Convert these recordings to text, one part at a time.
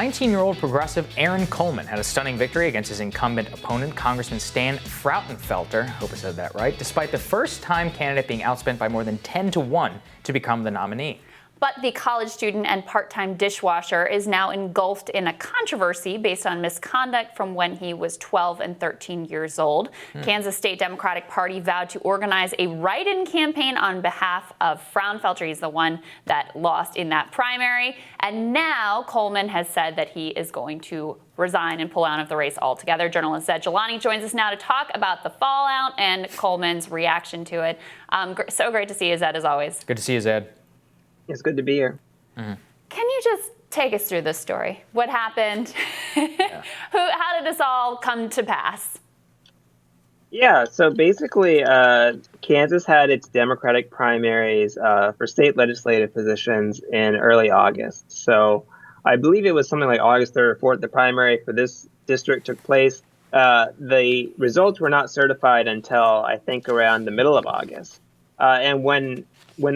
19-year-old progressive Aaron Coleman had a stunning victory against his incumbent opponent, Congressman Stan Frauenfelder, hope I said that right, despite the first-time candidate being outspent by more than 10-1 to become the nominee. But the college student and part-time dishwasher is now engulfed in a controversy based on misconduct from when he was 12 and 13 years old. Kansas State Democratic Party vowed to organize a write-in campaign on behalf of Frauenfelder. He's the one that lost in that primary. And now Coleman has said that he is going to resign and pull out of the race altogether. Journalist Zaid Jilani joins us now to talk about the fallout and Coleman's reaction to it. So great to see you, Zaid, as always. Good to see you, Zaid. It's good to be here. Can you just take us through this story? What happened? How did this all come to pass? Yeah, so basically, Kansas had its Democratic primaries for state legislative positions in early August. So I believe it was something like August 3rd or 4th, the primary for this district took place. The results were not certified until, I think, around the middle of August. And when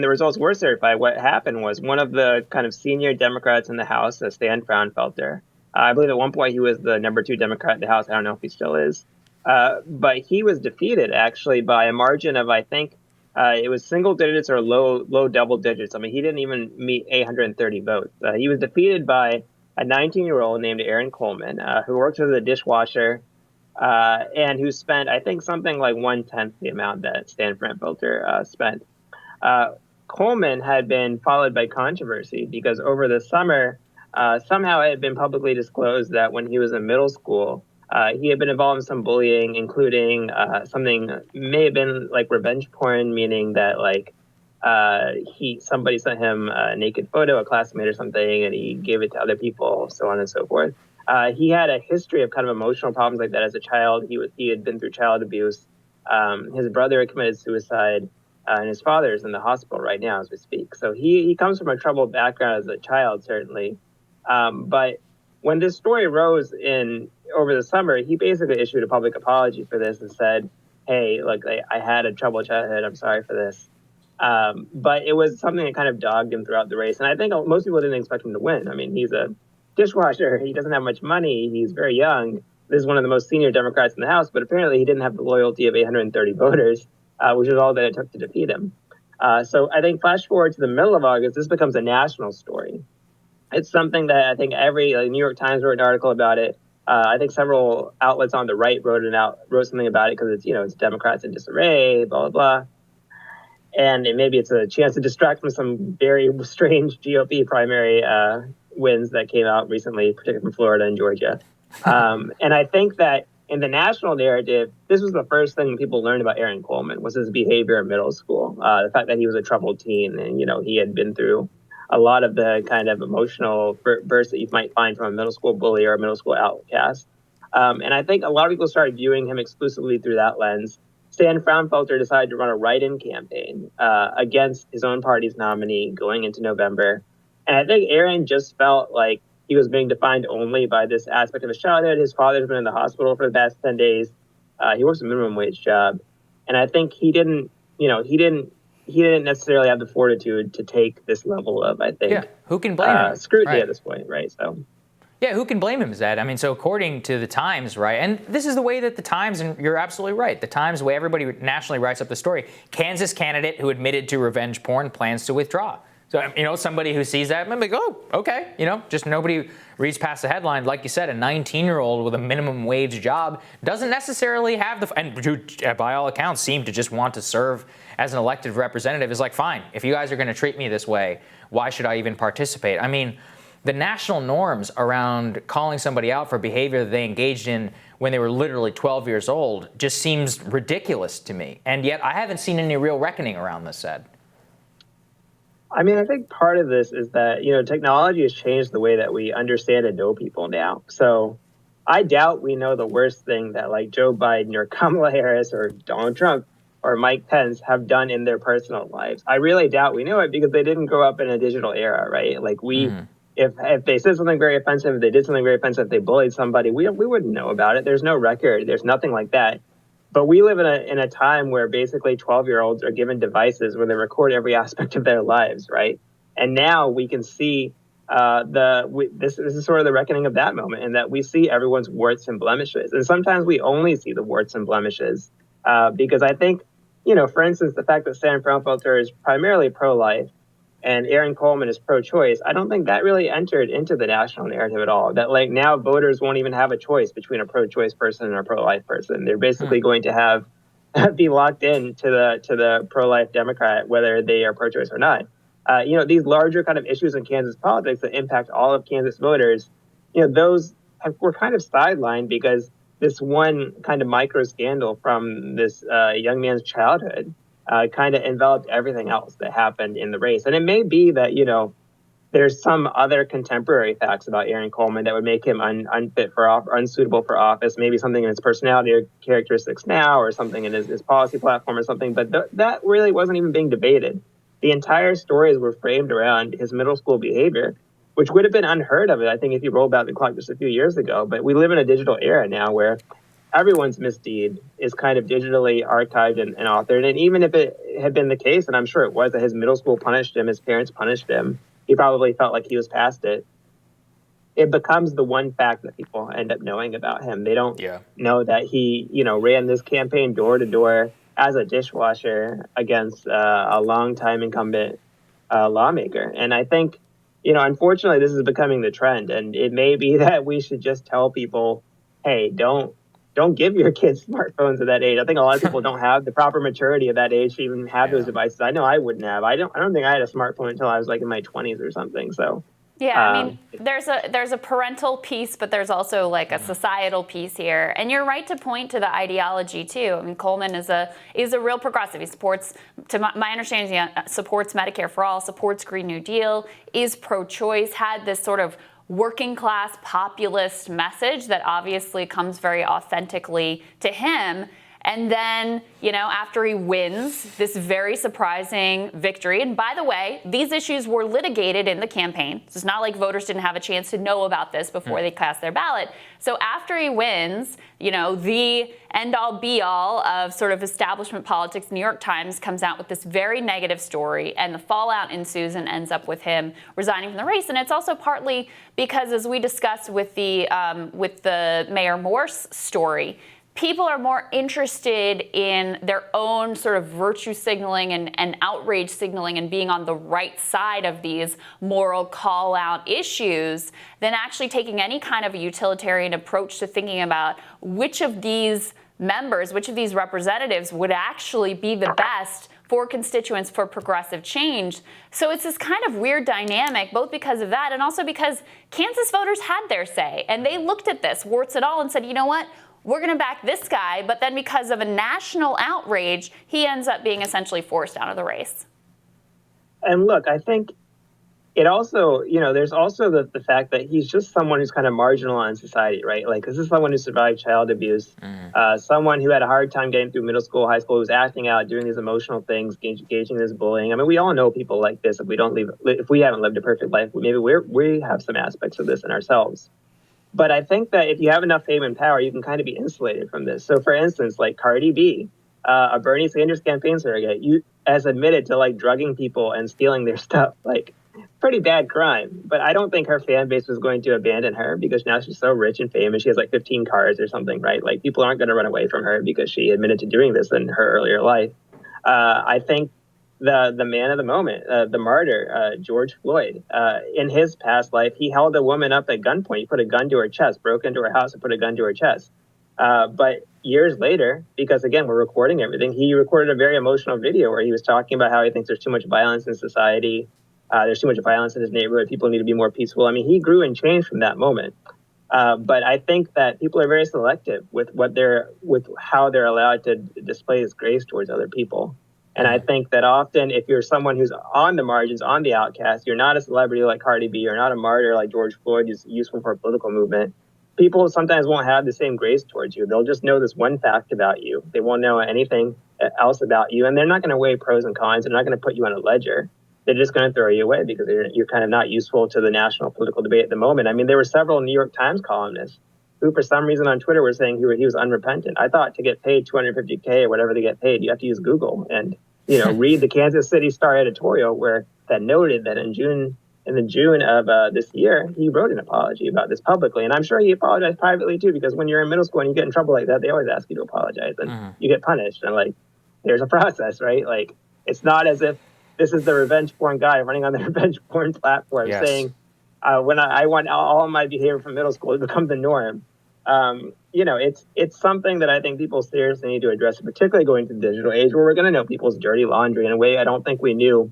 the results were certified, what happened was one of the kind of senior Democrats in the House, Stan Frauenfelder, I believe at one point he was the number 2 Democrat in the House. I don't know if he still is. But he was defeated, actually, by a margin of, I think, it was single digits or low double digits. I mean, he didn't even meet 830 votes. He was defeated by a 19-year-old named Aaron Coleman, who works as a dishwasher and who spent, I think, something like 1/10 the amount that Stan Frauenfelder spent. Coleman had been followed by controversy because over the summer, somehow it had been publicly disclosed that when he was in middle school, he had been involved in some bullying, including something may have been like revenge porn, meaning that somebody sent him a naked photo, a classmate or something, and he gave it to other people, so on and so forth. He had a history of kind of emotional problems like that as a child. He had been through child abuse. His brother had committed suicide. And his father is in the hospital right now as we speak. So he comes from a troubled background as a child, certainly. But when this story rose over the summer, he basically issued a public apology for this and said, hey, look, I had a troubled childhood. I'm sorry for this. But it was something that kind of dogged him throughout the race. And I think most people didn't expect him to win. I mean, he's a dishwasher. He doesn't have much money. He's very young. This is one of the most senior Democrats in the House. But apparently he didn't have the loyalty of 830 voters. Which is all that it took to defeat him. So I think flash forward to the middle of August, this becomes a national story. It's something that I think New York Times wrote an article about it. I think several outlets on the right wrote something about it because it's Democrats in disarray, blah, blah, blah. And maybe it's a chance to distract from some very strange GOP primary wins that came out recently, particularly from Florida and Georgia. And I think that in the national narrative, this was the first thing people learned about Aaron Coleman was his behavior in middle school. The fact that he was a troubled teen and, he had been through a lot of the kind of emotional bursts that you might find from a middle school bully or a middle school outcast. And I think a lot of people started viewing him exclusively through that lens. Stan Frauenfelder decided to run a write-in campaign against his own party's nominee going into November. And I think Aaron just felt like he was being defined only by this aspect of his childhood. His father's been in the hospital for the past 10 days. He works a minimum wage job. And I think he didn't necessarily have the fortitude to take this level of, I think, who can blame him? Scrutiny at this point, right? So, yeah, who can blame him, Zaid? I mean, so according to the Times, right, and this is the way that the Times, and you're absolutely right, the Times, the way everybody nationally writes up the story, Kansas candidate who admitted to revenge porn plans to withdraw. So, somebody who sees that, maybe go, oh, okay, just nobody reads past the headline. Like you said, a 19-year-old with a minimum wage job doesn't necessarily have and who, by all accounts, seem to just want to serve as an elected representative is like, fine, if you guys are going to treat me this way, why should I even participate? I mean, the national norms around calling somebody out for behavior that they engaged in when they were literally 12 years old just seems ridiculous to me. And yet I haven't seen any real reckoning around this, Zaid. I mean, I think part of this is that, technology has changed the way that we understand and know people now. So I doubt we know the worst thing that Joe Biden or Kamala Harris or Donald Trump or Mike Pence have done in their personal lives. I really doubt we know it because they didn't grow up in a digital era, right? If they said something very offensive, if they did something very offensive, if they bullied somebody, we wouldn't know about it. There's no record. There's nothing like that. But we live in a time where basically 12-year-olds are given devices where they record every aspect of their lives, right? And now we can see this is sort of the reckoning of that moment, and that we see everyone's warts and blemishes, and sometimes we only see the warts and blemishes, because I think, for instance, the fact that Sam Fraunfelter is primarily pro-life and Aaron Coleman is pro-choice, I don't think that really entered into the national narrative at all. That like now voters won't even have a choice between a pro-choice person and a pro-life person. They're basically going to be locked in to the pro-life Democrat, whether they are pro-choice or not. These larger kind of issues in Kansas politics that impact all of Kansas voters, those were kind of sidelined because this one kind of micro scandal from this young man's childhood kind of enveloped everything else that happened in the race. And it may be that, there's some other contemporary facts about Aaron Coleman that would make him unfit unsuitable for office, maybe something in his personality or characteristics now, or something in his policy platform or something. But that really wasn't even being debated. The entire stories were framed around his middle school behavior, which would have been unheard of, I think, if you roll back the clock just a few years ago. But we live in a digital era now where everyone's misdeed is kind of digitally archived and authored. And even if it had been the case, and I'm sure it was, that his middle school punished him, his parents punished him, he probably felt like he was past it. It becomes the one fact that people end up knowing about him. They don't know that he, ran this campaign door to door as a dishwasher against a longtime incumbent lawmaker. And I think, unfortunately, this is becoming the trend. And it may be that we should just tell people, hey, don't give your kids smartphones at that age. I think a lot of people don't have the proper maturity at that age to even have those devices. I know I wouldn't have. I don't think I had a smartphone until I was like in my 20s or something. So. Yeah, I mean, there's a parental piece, but there's also like a societal piece here. And you're right to point to the ideology too. I mean, Coleman is a real progressive. He supports, to my understanding, supports Medicare for all, supports Green New Deal, is pro-choice, had this sort of working class populist message that obviously comes very authentically to him. And then, after he wins this very surprising victory, and by the way, these issues were litigated in the campaign. So it's not like voters didn't have a chance to know about this before they cast their ballot. So after he wins, the end-all be-all of sort of establishment politics, New York Times comes out with this very negative story, and the fallout ensues and ends up with him resigning from the race. And it's also partly because, as we discussed with the Mayor Morse story, people are more interested in their own sort of virtue signaling and outrage signaling and being on the right side of these moral call-out issues than actually taking any kind of a utilitarian approach to thinking about which of these members, which of these representatives would actually be the best for constituents for progressive change. So it's this kind of weird dynamic, both because of that and also because Kansas voters had their say. And they looked at this, warts and all, and said, you know what? We're going to back this guy, but then because of a national outrage, he ends up being essentially forced out of the race. And look, I think it also, there's also the fact that he's just someone who's kind of marginal in society, right? Like, this is someone who survived child abuse, someone who had a hard time getting through middle school, high school, who's acting out, doing these emotional things, engaging in this bullying. I mean, we all know people like this. If we haven't lived a perfect life, maybe we have some aspects of this in ourselves. But I think that if you have enough fame and power, you can kind of be insulated from this. So, for instance, like Cardi B, a Bernie Sanders campaign surrogate, has admitted to like drugging people and stealing their stuff. Like, pretty bad crime. But I don't think her fan base was going to abandon her because now she's so rich and famous. She has like 15 cars or something, right? Like, people aren't going to run away from her because she admitted to doing this in her earlier life. I think the man of the moment, the martyr, George Floyd, in his past life, he held a woman up at gunpoint. He put a gun to her chest, broke into her house and put a gun to her chest. But years later, because again, we're recording everything, he recorded a very emotional video where he was talking about how he thinks there's too much violence in society. There's too much violence in his neighborhood. People need to be more peaceful. I mean, he grew and changed from that moment. But I think that people are very selective with how they're allowed to display this grace towards other people. And I think that often if you're someone who's on the margins, on the outcast, you're not a celebrity like Cardi B, you're not a martyr like George Floyd, who's useful for a political movement, people sometimes won't have the same grace towards you. They'll just know this one fact about you. They won't know anything else about you. And they're not going to weigh pros and cons. They're not going to put you on a ledger. They're just going to throw you away because you're kind of not useful to the national political debate at the moment. I mean, there were several New York Times columnists who, for some reason on Twitter, were saying he was unrepentant. I thought to get paid $250K or whatever they get paid, you have to use Google and read the Kansas City Star editorial that noted that in June in the June of this year, he wrote an apology about this publicly. And I'm sure he apologized privately too, because when you're in middle school and you get in trouble like that, they always ask you to apologize and you get punished. And like, there's a process, right? Like, it's not as if this is the revenge porn guy running on the revenge porn platform saying, when I want all of my behavior from middle school to become the norm. It's something that I think people seriously need to address, particularly going to the digital age where we're going to know people's dirty laundry in a way I don't think we knew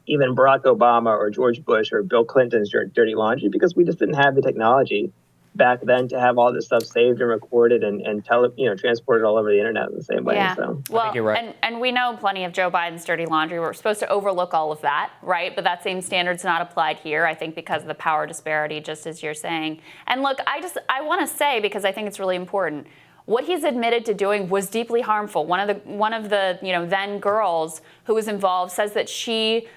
even Barack Obama or George Bush or Bill Clinton's dirty laundry, because we just didn't have the technology back then to have all this stuff saved and recorded and transported all over the internet in the same way. Yeah. So Well, I think you're right. And we know plenty of Joe Biden's dirty laundry. We're supposed to overlook all of that, right? But that same standard's not applied here, I think, because of the power disparity, just as you're saying. And look, I want to say, because I think it's really important, what he's admitted to doing was deeply harmful. One of the then girls who was involved says that she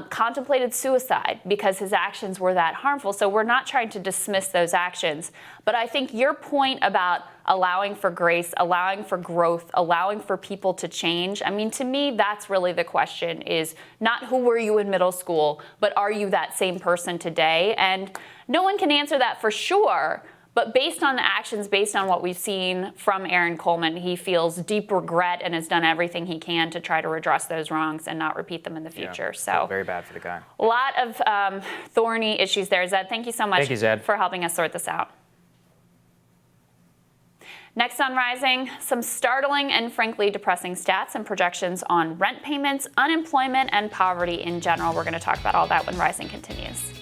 contemplated suicide because his actions were that harmful. So we're not trying to dismiss those actions. But I think your point about allowing for grace, allowing for growth, allowing for people to change, I mean, to me, that's really the question, is not who were you in middle school, but are you that same person today? And no one can answer that for sure. But based on the actions, based on what we've seen from Aaron Coleman, he feels deep regret and has done everything he can to try to redress those wrongs and not repeat them in the future. So very bad for the guy. A lot of thorny issues there. Zed, thank you so much for helping us sort this out. Next on Rising, some startling and frankly depressing stats and projections on rent payments, unemployment, and poverty in general. We're going to talk about all that when Rising continues.